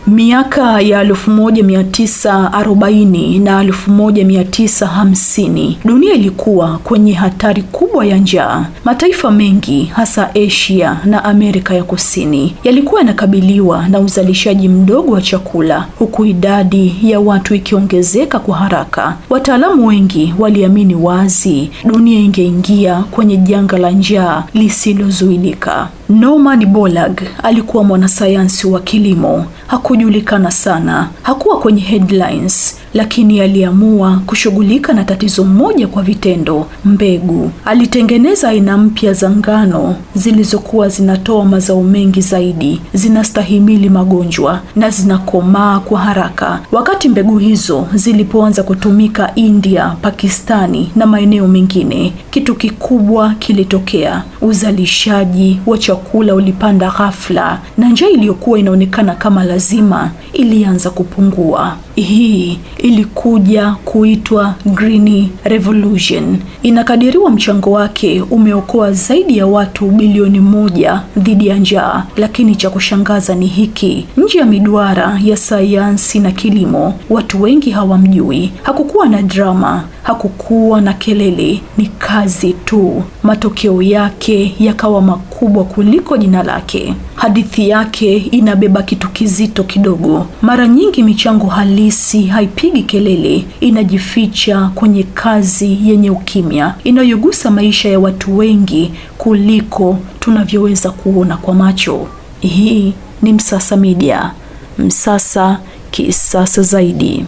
Miaka ya 1940 na 1950, dunia ilikuwa kwenye hatari kubwa ya njaa. Mataifa mengi hasa Asia na Amerika ya Kusini yalikuwa yanakabiliwa na uzalishaji mdogo wa chakula, huku idadi ya watu ikiongezeka kwa haraka. Wataalamu wengi waliamini wazi dunia ingeingia kwenye janga la njaa lisilozuilika. Norman Borlaug alikuwa mwanasayansi wa kilimo. Hakujulikana sana, hakuwa kwenye headlines, lakini aliamua kushughulika na tatizo moja kwa vitendo: mbegu. Alitengeneza aina mpya za ngano zilizokuwa zinatoa mazao mengi zaidi, zinastahimili magonjwa na zinakomaa kwa haraka. Wakati mbegu hizo zilipoanza kutumika India, Pakistani na maeneo mengine, kitu kikubwa kilitokea. Uzalishaji wa chakula ulipanda ghafla na njaa iliyokuwa inaonekana kama lazima ilianza kupungua. Hii ilikuja kuitwa Green Revolution. Inakadiriwa mchango wake umeokoa zaidi ya watu bilioni 1 dhidi ya njaa. Lakini cha kushangaza ni hiki: nje ya miduara ya sayansi na kilimo, watu wengi hawamjui. Hakukuwa na drama, hakukuwa na kelele, ni kazi tu. Matokeo yake yakawa makubwa kuliko jina lake. Hadithi yake inabeba kitu kizito kidogo. Mara nyingi michango halisi haipigi kelele, inajificha kwenye kazi yenye ukimya, inayogusa maisha ya watu wengi kuliko tunavyoweza kuona kwa macho. Hii ni Msasa Media. Msasa kisasa zaidi.